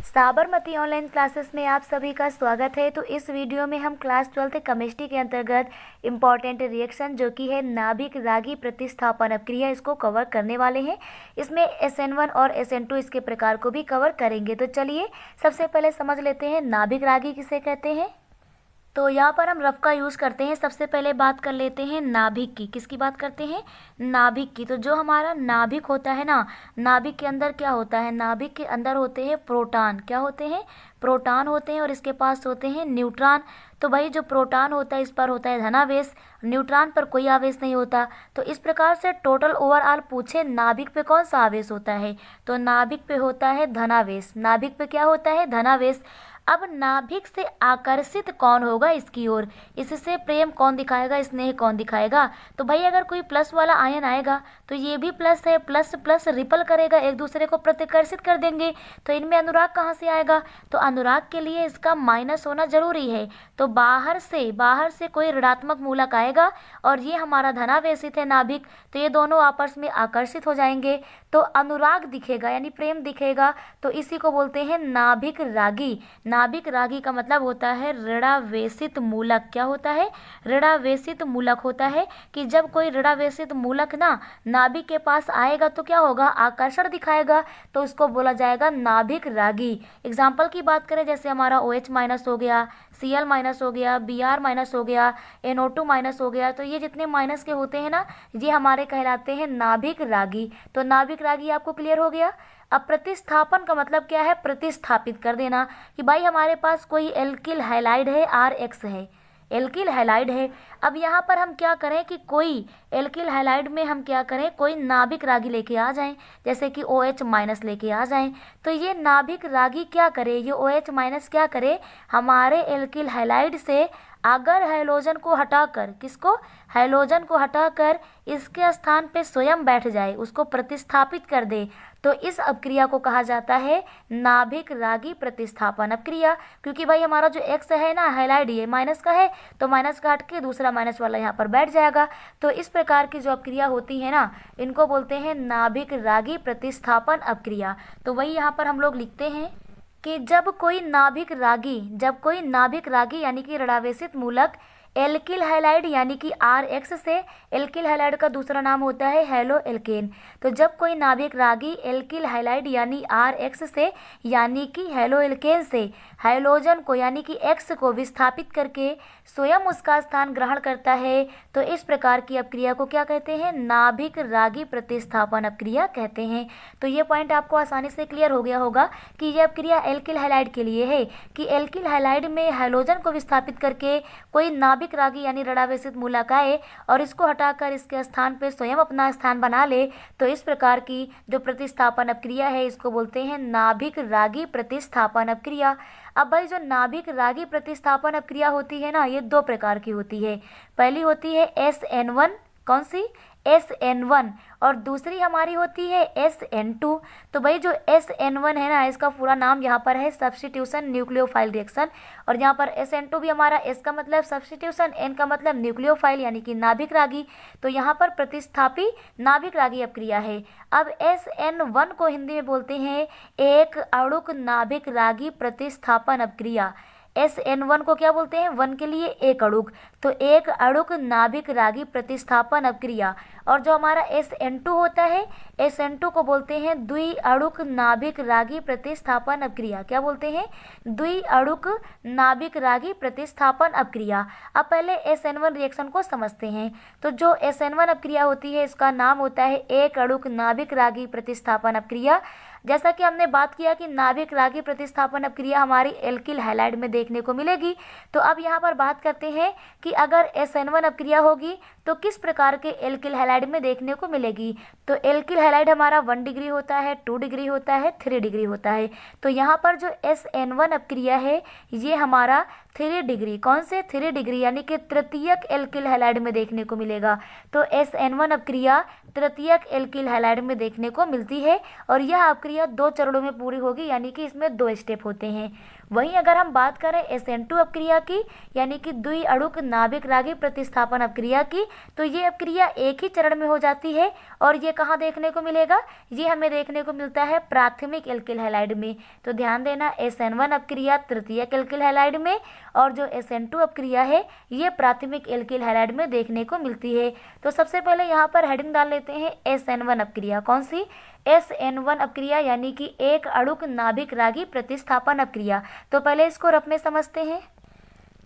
Sabarmati online classes में आप सभी का स्वागत है। तो इस वीडियो में हम क्लास 12th केमिस्ट्री के अंतर्गत इम्पॉर्टेंट रिएक्शन जो कि है नाभिक रागी प्रतिस्थापन अपक्रिया, इसको कवर करने वाले हैं। इसमें SN1 और SN2 इसके प्रकार को भी कवर करेंगे। तो चलिए सबसे पहले समझ लेते हैं नाभिक रागी किसे कहते हैं। तो यहाँ पर हम रफ का यूज़ करते हैं। सबसे पहले बात कर लेते हैं नाभिक की। किसकी बात करते हैं? नाभिक की। तो जो हमारा नाभिक होता है ना, नाभिक के अंदर क्या होता है? नाभिक के अंदर होते हैं प्रोटॉन। क्या होते हैं? प्रोटॉन होते हैं और इसके पास होते हैं न्यूट्रॉन। तो भाई जो प्रोटॉन होता है इस पर होता है धनावेश, न्यूट्रॉन पर कोई आवेश नहीं होता। तो इस प्रकार से टोटल ओवरऑल पूछे नाभिक पे कौन सा आवेश होता है, तो नाभिक पे होता है धनावेश। नाभिक पे क्या होता है? धनावेश। अब नाभिक से आकर्षित कौन होगा इसकी ओर? इससे प्रेम कौन दिखाएगा, स्नेह कौन दिखाएगा? तो भाई अगर कोई प्लस वाला आयन आएगा तो ये भी प्लस है, प्लस प्लस रिपल करेगा, एक दूसरे को प्रतिकर्षित कर देंगे। तो इनमें अनुराग कहाँ से आएगा? तो अनुराग के लिए इसका माइनस होना जरूरी है। तो बाहर से कोई ऋणात्मक मूलक आएगा और ये हमारा धनावेशित है नाभिक, तो ये दोनों आपस में आकर्षित हो जाएंगे तो अनुराग दिखेगा यानी प्रेम दिखेगा। तो इसी को बोलते हैं नाभिक रागी। नाभिक रागी का मतलब होता है ऋणावेशित मूलक। क्या होता है? ऋणावेशित मूलक होता है कि जब कोई ऋणावेशित मूलक ना नाभिक के पास आएगा तो क्या होगा? आकर्षण दिखाएगा, तो उसको बोला जाएगा नाभिक रागी। एग्जाम्पल की बात करें जैसे हमारा OH माइनस हो गया, Cl माइनस हो गया, Br माइनस हो गया, NO2 माइनस हो गया, तो ये जितने माइनस के होते हैं ना, ये हमारे कहलाते हैं नाभिक रागी। तो नाभिक रागी आपको क्लियर हो गया। अब प्रतिस्थापन का मतलब क्या है? प्रतिस्थापित कर देना कि भाई हमारे पास कोई एल्किल हैलाइड है, RX है, एल्किल हैलाइड है। अब यहाँ पर हम क्या करें कि कोई एल्किल हैलाइड में हम क्या करें, कोई नाभिक रागी लेके आ जाएं, जैसे कि OH माइनस लेके आ जाएं। तो ये नाभिक रागी क्या करे, ये OH माइनस क्या करे, हमारे एल्किल हैलाइड से अगर हैलोजन को हटाकर, किसको? हैलोजन को हटाकर इसके स्थान पे स्वयं बैठ जाए, उसको प्रतिस्थापित कर दे, तो इस अपक्रिया को कहा जाता है नाभिक रागी प्रतिस्थापन अपक्रिया। क्योंकि भाई हमारा जो X है ना हैलाइड, ये माइनस का है, तो माइनस का हट के दूसरा माइनस वाला यहाँ पर बैठ जाएगा। तो इस प्रकार की जो अपक्रिया होती है ना, इनको बोलते हैं नाभिक रागी प्रतिस्थापन अपक्रिया। तो वही यहाँ पर हम लोग लिखते हैं कि जब कोई नाभिक रागी यानी कि ऋणावेशित मूलक एल्किल हैलाइड यानी कि RX से, एल्किल हैलाइड का दूसरा नाम होता है हेलो एल्केन। तो जब कोई नाभिक रागी एल्किल हैलाइड यानी RX से यानी कि हेलो एल्केन से हैलोजन को यानी कि X को विस्थापित करके स्वयं उसका स्थान ग्रहण करता है, तो इस प्रकार की अपक्रिया को क्या कहते हैं? नाभिक रागी प्रतिस्थापन अपक्रिया कहते हैं। तो ये पॉइंट आपको आसानी से क्लियर हो गया होगा कि यह अपक्रिया एल्किल हैलाइड के लिए है कि एल्किल हैलाइड में हैलोजन को विस्थापित करके कोई नाभिक रागी यानी ऋणावेशित मूलक आए और इसको हटाकर इसके स्थान पे स्वयं अपना स्थान बना ले, तो इस प्रकार की जो प्रतिस्थापन अपक्रिया है इसको बोलते हैं नाभिक रागी प्रतिस्थापन अपक्रिया। अब भाई जो नाभिक रागी प्रतिस्थापन अपक्रिया होती है ना, ये दो प्रकार की होती है। पहली होती है SN1, कौन सी? SN1, और दूसरी हमारी होती है SN2। तो भाई जो SN1 है ना, इसका पूरा नाम यहाँ पर है सब्स्टिट्यूशन न्यूक्लियोफाइल रिएक्शन, और यहाँ पर SN2 भी हमारा S का मतलब सब्स्टिट्यूशन, N का मतलब न्यूक्लियोफाइल यानी कि नाभिक रागी। तो यहाँ पर प्रतिस्थापी नाभिक रागी अपक्रिया है। अब SN1 को हिंदी में बोलते हैं एक अणुक नाभिक रागी प्रतिस्थापन अपक्रिया। SN1 को क्या बोलते हैं? 1 के लिए एक अणुक, तो एक अणुक नाभिक रागी प्रतिस्थापन अपक्रिया। और जो हमारा SN2 होता है, SN2 को बोलते हैं द्वि अणुक नाभिक रागी प्रतिस्थापन अपक्रिया। क्या बोलते हैं? द्वि अणुक नाभिक रागी प्रतिस्थापन अपक्रिया। अब पहले SN1 रिएक्शन को समझते हैं। तो जो SN1 अपक्रिया होती है इसका नाम होता है एक अणुक नाभिक रागी प्रतिस्थापन अपक्रिया। जैसा कि हमने बात किया कि नाभिक रागी प्रतिस्थापन अपक्रिया हमारी एल्किल हैलाइड में देखने को मिलेगी। तो अब यहाँ पर बात करते हैं कि अगर SN1 अपक्रिया होगी तो किस प्रकार के एल्किल हैलाइड में देखने को मिलेगी। तो एल्किल हैलाइड हमारा 1 डिग्री होता है, 2 डिग्री होता है, 3 डिग्री होता है। तो यहाँ पर जो SN1 अपक्रिया है ये हमारा 3 डिग्री, कौन से? 3 डिग्री यानी कि तृतीयक एल्किल हैलाइड में देखने को मिलेगा। तो SN1 अपक्रिया तृतीयक एल्किल हैलाइड में देखने को मिलती है और यह अपक्रिया 2 चरणों में पूरी होगी, यानी कि इसमें 2 स्टेप होते हैं। वहीं अगर हम बात करें SN2 अपक्रिया की, यानी कि द्विअणुक नाभिक रागी प्रतिस्थापन अपक्रिया की, तो ये अपक्रिया एक ही चरण में हो जाती है और ये कहाँ देखने को मिलेगा, ये हमें देखने को मिलता है प्राथमिक एल्किल हैलाइड में। तो ध्यान देना, SN1 अपक्रिया तृतीयक एल्किल हैलाइड में और जो SN2 अपक्रिया है ये प्राथमिक एल्किल हैलाइड में देखने को मिलती है। तो सबसे पहले यहाँ पर हेडिंग डाल लेते हैं SN1 अपक्रिया। कौन सी? SN1 अपक्रिया, यानी कि एक अणुक नाभिक रागी प्रतिस्थापन अपक्रिया। तो पहले इसको रफ में समझते हैं।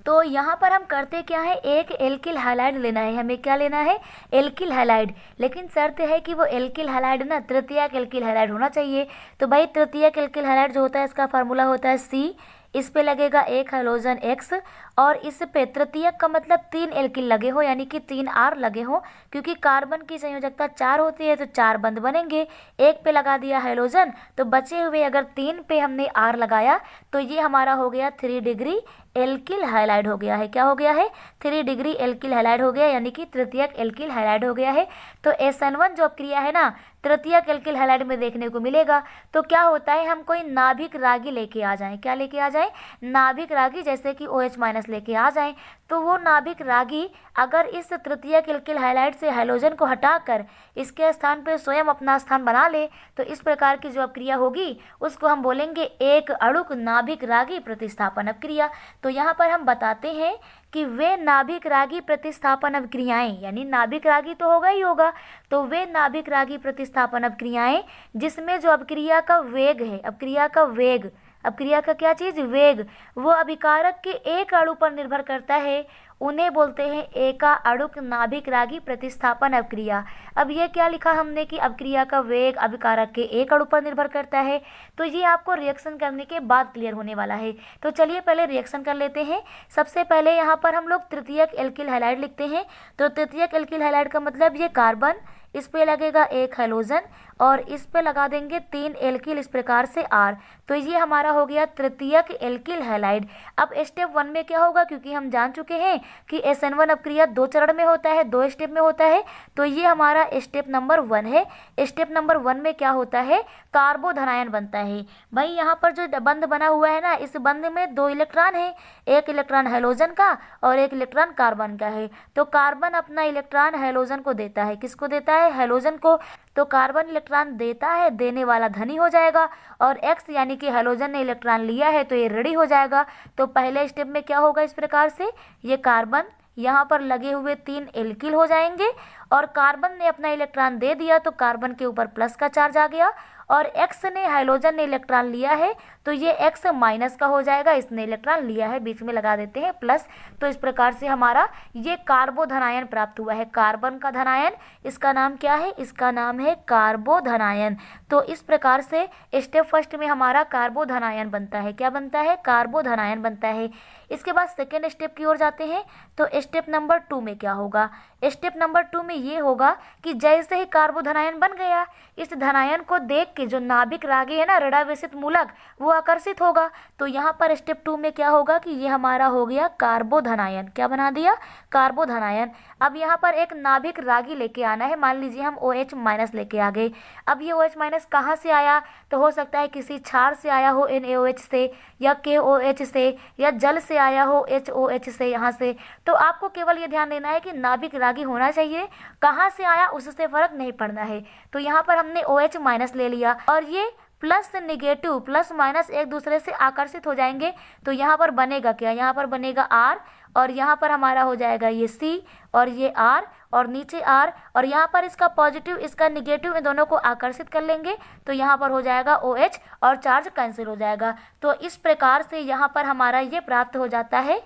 तो यहाँ पर हम करते क्या है, एक एल्किल हैलाइड लेना है, हमें क्या लेना है, एल्किल हैलाइड। लेकिन शर्त है कि वो एल्किल हैलाइड ना तृतीयक एल्किल हैलाइड होना चाहिए। तो भाई तृतीयक एल्किल हैलाइड जो होता है इसका फार्मूला होता है C, इस पे लगेगा एक हाइड्रोजन X और इस पे तृतीयक का मतलब 3 एल्किल लगे हो, यानी कि 3 R लगे हो, क्योंकि कार्बन की संयोजकता 4 होती है तो 4 बंध बनेंगे। एक पे लगा दिया हाइड्रोजन तो बचे हुए अगर 3 पे हमने R लगाया तो ये हमारा हो गया 3 डिग्री एल्किल हैलाइड हो गया है। क्या हो गया है? 3 डिग्री एल्किल हैलाइड हो गया, यानी कि तृतीयक एल्किल हैलाइड हो गया है। तो SN1 जो अपक्रिया है ना तृतीयक एल्किल हैलाइड में देखने को मिलेगा। तो क्या होता है, हम कोई नाभिक रागी लेके आ जाएं, क्या लेके आ जाएं, नाभिक रागी, जैसे कि OH- लेके आ जाएं, तो वो नाभिक रागी अगर इस तृतीयक एल्किल हैलाइड से हाइड्रोजन को हटाकर इसके स्थान पर स्वयं अपना स्थान बना ले, तो इस प्रकार की जो अपक्रिया होगी उसको हम बोलेंगे एक अणुक नाभिक रागी प्रतिस्थापन अपक्रिया। तो यहाँ पर हम बताते हैं कि वे नाभिक रागी प्रतिस्थापन अपक्रियाएं, यानी नाभिक रागी तो होगा ही होगा, तो वे नाभिक रागी प्रतिस्थापन अपक्रियाएं जिसमें जो अपक्रिया का वेग है, अपक्रिया का वेग, अपक्रिया का क्या चीज, वेग, वो अभिकारक के एक अणु पर निर्भर करता है, उन्हें बोलते हैं एका अणुक नाभिक रागी प्रतिस्थापन अपक्रिया। अब ये क्या लिखा हमने कि अपक्रिया का वेग अभिकारक के एक अणु पर निर्भर करता है, तो ये आपको रिएक्शन करने के बाद क्लियर होने वाला है। तो चलिए पहले रिएक्शन कर लेते हैं। सबसे पहले यहाँ पर हम लोग तृतीयक एल्किल हैलाइड लिखते हैं। तो तृतीयक एल्किल हैलाइड का मतलब ये कार्बन, इस पे लगेगा एक हाइड्रोजन और इस पे लगा देंगे 3 एल्किल, इस प्रकार से R। तो ये हमारा हो गया तृतीयक एल्किल हैलाइड। अब स्टेप 1 में क्या होगा, क्योंकि हम जान चुके हैं कि SN1 अपक्रिया 2 चरण में होता है, 2 स्टेप में होता है, तो ये हमारा स्टेप नंबर 1 है। स्टेप नंबर 1 में क्या होता है, कार्बोधनायन बनता है। भाई यहाँ पर जो बंध बना हुआ है ना, इस बंध में 2 इलेक्ट्रॉन है, एक इलेक्ट्रॉन हाइड्रोजन का और एक इलेक्ट्रॉन कार्बन का है। तो कार्बन अपना इलेक्ट्रॉन हाइड्रोजन को देता है, किसको देता है, हाइड्रोजन को। तो कार्बन इलेक्ट्रॉन देता है, देने वाला धनी हो जाएगा और X यानी कि हाइड्रोजन ने इलेक्ट्रॉन लिया है तो ये ऋणी हो जाएगा। तो पहले स्टेप में क्या होगा, इस प्रकार से ये कार्बन यहाँ पर लगे हुए 3 एल्किल हो जाएंगे और कार्बन ने अपना इलेक्ट्रॉन दे दिया तो कार्बन के ऊपर प्लस का चार्ज आ गया और X ने, हाइड्रोजन ने इलेक्ट्रॉन लिया है तो ये X माइनस का हो जाएगा, इसने इलेक्ट्रॉन लिया है, बीच में लगा देते हैं प्लस। तो इस प्रकार से हमारा ये कार्बोधनायन प्राप्त हुआ है, कार्बन का धनायन। इसका नाम क्या है, इसका नाम है कार्बोधनायन। तो इस प्रकार से स्टेप फर्स्ट में हमारा कार्बोधनायन बनता है। क्या बनता है, कार्बोधनायन बनता है। इसके बाद सेकेंड स्टेप की ओर जाते हैं। तो स्टेप नंबर 2 में क्या होगा, स्टेप नंबर 2 में ये होगा कि जैसे ही कार्बोधनायन बन गया, इस धनायन को देख के जो नाभिक रागी है ना, ऋणावेशित मूलक, वो आकर्षित होगा। तो यहाँ पर स्टेप 2 में क्या होगा कि ये हमारा हो गया कार्बोधनायन। क्या बना दिया, कार्बोधनायन। अब यहाँ पर एक नाभिक रागी लेके आना है। मान लीजिए हम OH- लेके आ गए। अब ये OH- कहाँ से आया, तो हो सकता है किसी क्षार से आया हो, NaOH से, या KOH से, या जल से आया हो, HOH से, यहाँ से। तो आपको केवल ये ध्यान देना है कि नाभिक रागी होना चाहिए, कहाँ से आया उससे फर्क नहीं पड़ना है। तो यहाँ पर हमने OH- ले लिया और ये प्लस निगेटिव, प्लस माइनस एक दूसरे से आकर्षित हो जाएंगे। तो यहाँ पर बनेगा क्या, यहाँ पर बनेगा R और यहाँ पर हमारा हो जाएगा ये C और ये R और नीचे R और यहाँ पर इसका पॉजिटिव इसका निगेटिव, इन दोनों को आकर्षित कर लेंगे तो यहाँ पर हो जाएगा OH और चार्ज कैंसिल हो जाएगा। तो इस प्रकार से यहाँ पर हमारा ये प्राप्त हो जाता है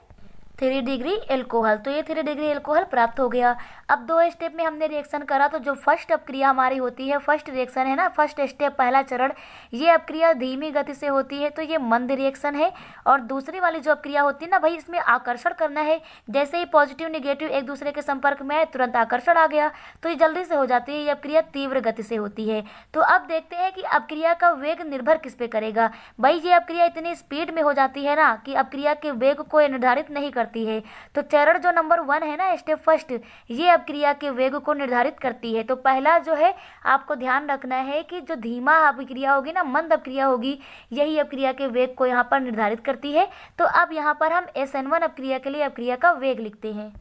3 डिग्री एल्कोहल। तो ये 3 डिग्री एल्कोहल प्राप्त हो गया। अब 2 स्टेप में हमने रिएक्शन करा, तो जो फर्स्ट अपक्रिया हमारी होती है, फर्स्ट रिएक्शन है ना, फर्स्ट स्टेप, पहला चरण, ये अपक्रिया धीमी गति से होती है तो ये मंद रिएक्शन है। और दूसरी वाली जो अपक्रिया होती है ना भाई, इसमें आकर्षण करना है, जैसे ही पॉजिटिव निगेटिव एक दूसरे के संपर्क में आए तुरंत आकर्षण आ गया, तो ये जल्दी से हो जाती है। ये अपक्रिया तीव्र गति से होती है। तो अब देखते हैं कि अपक्रिया का वेग निर्भर किस पे करेगा। भाई ये अपक्रिया इतनी स्पीड में हो जाती है ना कि अपक्रिया के वेग को निर्धारित नहीं करता करती है। तो चरण जो नंबर 1 है ना, स्टेप फर्स्ट, ये अभिक्रिया के वेग को निर्धारित करती है। तो पहला जो है आपको ध्यान रखना है कि जो धीमा अभिक्रिया होगी ना, मंद अभिक्रिया होगी, यही अभिक्रिया के वेग को यहाँ पर निर्धारित करती है। तो अब यहाँ पर हम SN1 अभिक्रिया के लिए अभिक्रिया का वेग लिखते हैं।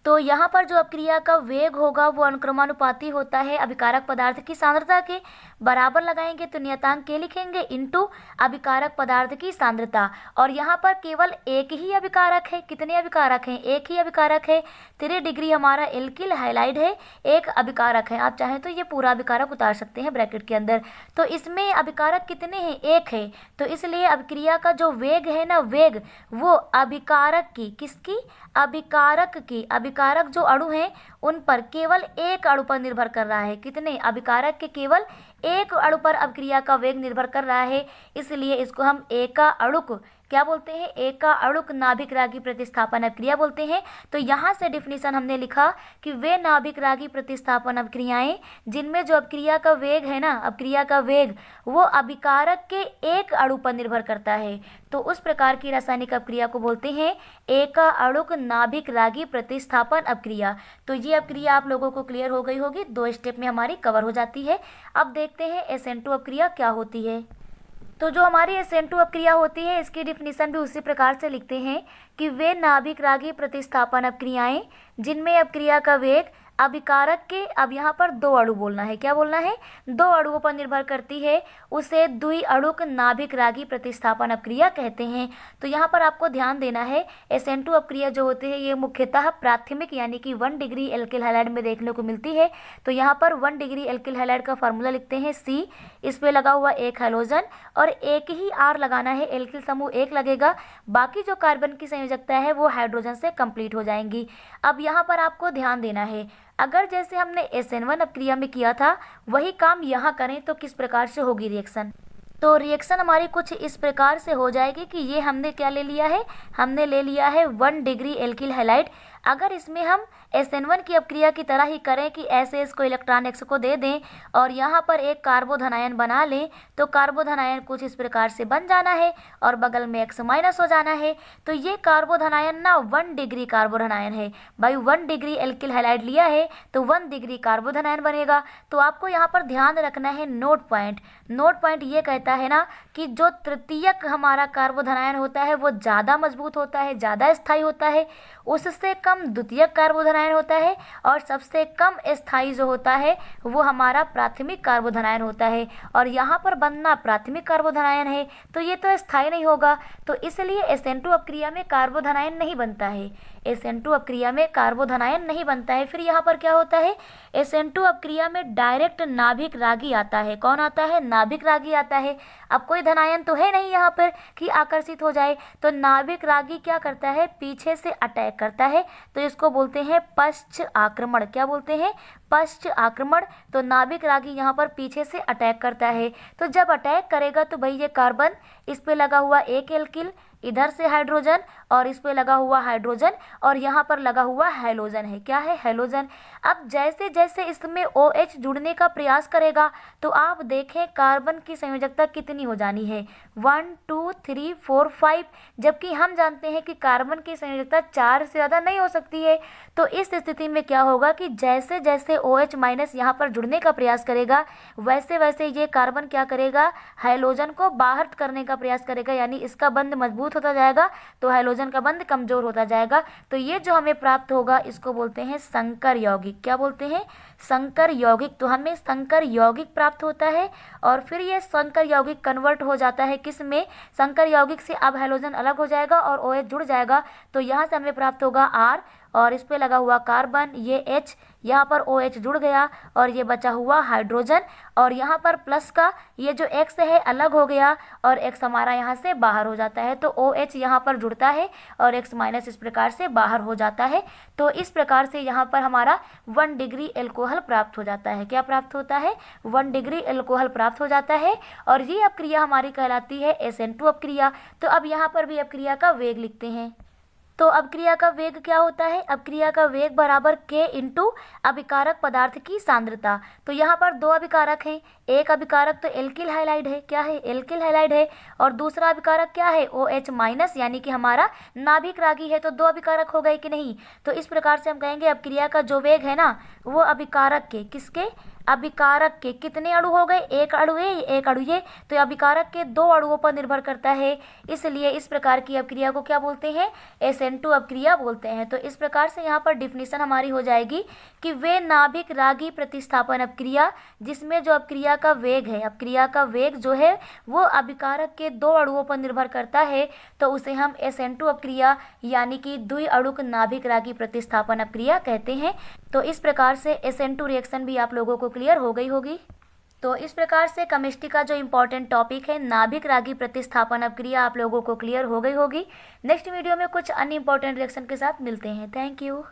तो यहाँ पर जो अभिक्रिया का वेग होगा वो अनुक्रमानुपाती होता है अभिकारक पदार्थ की सांद्रता के। बराबर लगाएंगे तो नियतांक के लिखेंगे इनटू अभिकारक पदार्थ की सांद्रता। और यहाँ पर केवल एक ही अभिकारक है। कितने अभिकारक हैं? एक ही अभिकारक है। 3 डिग्री हमारा एल्किल हैलाइड है, एक अभिकारक है। आप चाहें तो ये पूरा अभिकारक उतार सकते हैं ब्रैकेट के अंदर। तो इसमें अभिकारक कितने हैं? एक है। तो इसलिए अभिक्रिया का जो वेग है ना, वेग वो अभिकारक की, किसकी? अभिकारक की। अभिकारक जो अणु हैं उन पर केवल एक अणु पर निर्भर कर रहा है। कितने? अभिकारक के केवल एक अणु पर अभिक्रिया का वेग निर्भर कर रहा है। इसलिए इसको हम एका अणुक क्या बोलते हैं? एका अणुक नाभिक रागी प्रतिस्थापन अभिक्रिया बोलते हैं। तो यहाँ से डिफिनीशन हमने लिखा कि वे नाभिक रागी प्रतिस्थापन अभिक्रियाएं जिनमें जो अभिक्रिया का वेग है ना, अभिक्रिया का वेग वो अभिकारक के एक अणु पर निर्भर करता है। तो उस प्रकार की रासायनिक अभिक्रिया को बोलते हैं एका अणुक नाभिक रागी प्रतिस्थापन अभिक्रिया। तो ये अभिक्रिया आप लोगों को क्लियर हो गई होगी, 2 स्टेप में हमारी कवर हो जाती है। अब देखते हैं SN2 अभिक्रिया क्या होती है। तो जो हमारी SN2 अभिक्रिया होती है इसकी डिफिनीशन भी उसी प्रकार से लिखते हैं कि वे नाभिक रागी प्रतिस्थापन अभिक्रियाएं जिनमें अभिक्रिया का वेग अभिकारक के, अब यहाँ पर 2 अणु बोलना है। क्या बोलना है? 2 अणुओं पर निर्भर करती है, उसे द्विअणुक नाभिक रागी प्रतिस्थापन अभिक्रिया कहते हैं। तो यहाँ पर आपको ध्यान देना है SN2 अभिक्रिया जो होती है ये मुख्यतः प्राथमिक यानी कि 1 डिग्री एल्किल हैलाइड में देखने को मिलती है। तो यहाँ पर 1 डिग्री एल्किल हैलाइड का फार्मूला लिखते हैं C, इस पे लगा हुआ एक हैलोजन और एक ही R लगाना है, एल्किल समूह 1 लगेगा। बाकी जो कार्बन की संयोजकता है वो हाइड्रोजन से कंप्लीट हो जाएंगी। अब यहाँ पर आपको ध्यान देना है, अगर जैसे हमने SN1 अभिक्रिया में किया था वही काम यहाँ करें तो किस प्रकार से होगी रिएक्शन। तो रिएक्शन हमारी कुछ इस प्रकार से हो जाएगी कि ये हमने क्या ले लिया है? हमने ले लिया है 1 डिग्री एल्किल हैलाइड। अगर इसमें हम SN1 की अभिक्रिया की तरह ही करें कि ऐसे इसको इलेक्ट्रॉन X को दे दें और यहाँ पर एक कार्बोधनायन बना लें, तो कार्बोधनायन कुछ इस प्रकार से बन जाना है और बगल में X माइनस हो जाना है। तो ये कार्बोधनायन ना 1 डिग्री कार्बोधनायन है भाई, 1 डिग्री एल्किल हैलाइड लिया है तो 1 डिग्री कार्बोधनायन बनेगा। तो आपको यहाँ पर ध्यान रखना है नोट पॉइंट। नोट पॉइंट ये कहता है ना कि जो तृतीयक हमारा कार्बोधनायन होता है वो ज़्यादा मजबूत होता है, ज़्यादा स्थायी होता है, उससे कम द्वितीयक कार्बोधनायन होता है और सबसे कम स्थायी जो होता है वो हमारा प्राथमिक कार्बोधनायन होता है। और यहाँ पर बनना प्राथमिक कार्बोधनायन है तो ये तो स्थायी नहीं होगा। तो इसलिए SN2 अभिक्रिया में कार्बोधनायन नहीं बनता है। SN2 अभिक्रिया में कार्बोधनायन नहीं बनता है। फिर यहाँ पर क्या होता है? SN2 अभिक्रिया में डायरेक्ट नाभिक रागी आता है। कौन आता है? नाभिक रागी आता है। अब कोई धनायन तो है नहीं यहाँ पर कि आकर्षित हो जाए, तो नाभिक रागी क्या करता है? पीछे से अटैक करता है। तो इसको बोलते हैं पश्च आक्रमण। क्या बोलते हैं? पश्च आक्रमण। तो नाभिक रागी यहाँ पर पीछे से अटैक करता है। तो जब अटैक करेगा तो भाई ये कार्बन, इस पे लगा हुआ एक एल्किल, इधर से हाइड्रोजन और इस पे लगा हुआ हाइड्रोजन और यहाँ पर लगा हुआ हैलोजन है। क्या है? हैलोजन। अब जैसे जैसे इसमें OH जुड़ने का प्रयास करेगा तो आप देखें कार्बन की संयोजकता कितनी हो जानी है, 1 2 3 4 5, जबकि हम जानते हैं कि कार्बन की संयोजकता 4 से ज़्यादा नहीं हो सकती है। तो इस स्थिति में क्या होगा कि जैसे जैसे OH माइनस यहाँ पर जुड़ने का प्रयास करेगा वैसे वैसे ये कार्बन क्या करेगा? हैलोजन को बाहर करने का प्रयास करेगा, यानी इसका बंध मजबूत होता जाएगा तो हैलोजन का बंध कमजोर होता जाएगा। तो ये जो हमें प्राप्त होगा इसको बोलते हैं संकर यौगिक। क्या बोलते हैं? संकर यौगिक। तो हमें संकर यौगिक प्राप्त होता है और फिर ये संकर यौगिक कन्वर्ट हो जाता है किस में? संकर यौगिक से अब हैलोजन अलग हो जाएगा और OH जुड़ जाएगा। तो यहाँ से हमें प्राप्त होगा R और इस पे लगा हुआ कार्बन, ये H, यहाँ पर OH जुड़ गया और ये बचा हुआ हाइड्रोजन और यहाँ पर प्लस का ये जो X है अलग हो गया और X हमारा यहाँ से बाहर हो जाता है। तो OH यहाँ पर जुड़ता है और X माइनस इस प्रकार से बाहर हो जाता है। तो इस प्रकार से यहाँ पर हमारा 1 डिग्री एल्कोहल प्राप्त हो जाता है। क्या प्राप्त होता है? 1 डिग्री एल्कोहल प्राप्त हो जाता है और ये अभिक्रिया हमारी कहलाती है SN2 अभिक्रिया। तो अब यहाँ पर भी अभिक्रिया का वेग लिखते हैं। तो अभिक्रिया का वेग क्या होता है? अभिक्रिया का वेग बराबर K इंटू अभिकारक पदार्थ की सांद्रता। तो यहाँ पर 2 अभिकारक हैं, एक अभिकारक तो एल्किल हैलाइड है, क्या है, एल्किल हैलाइड है, और दूसरा अभिकारक क्या है, OH- यानी कि हमारा नाभिक रागी है। तो दो अभिकारक हो गए कि नहीं। तो इस प्रकार से हम कहेंगे अपक्रिया का जो वेग है ना, वो अभिकारक के, किसके, अभिकारक के कितने अणु हो गए, एक अणु ये, एक अणु ये, तो अभिकारक के दो अणुओं पर निर्भर करता है। इसलिए इस प्रकार की अपक्रिया को क्या बोलते हैं, SN2 अपक्रिया बोलते हैं। तो इस प्रकार से यहाँ पर डिफिनीशन हमारी हो जाएगी कि वे नाभिक रागी प्रतिस्थापन अपक्रिया जिसमें जो अपक्रिया का वेग है, अपक्रिया का वेग जो है वो अभिकारक के दो अणुओं पर निर्भर करता है, तो उसे हम SN2 अपक्रिया यानी कि द्विअणुक नाभिक रागी प्रतिस्थापन अपक्रिया कहते हैं। तो इस प्रकार से SN2 रिएक्शन भी आप लोगों को क्लियर हो गई होगी। तो इस प्रकार से केमिस्ट्री का जो इम्पोर्टेंट टॉपिक है नाभिक रागी प्रतिस्थापन अपक्रिया आप लोगों को क्लियर हो गई होगी। नेक्स्ट वीडियो में कुछ अन्य इम्पोर्टेंट रिएक्शन के साथ मिलते हैं। Thank you.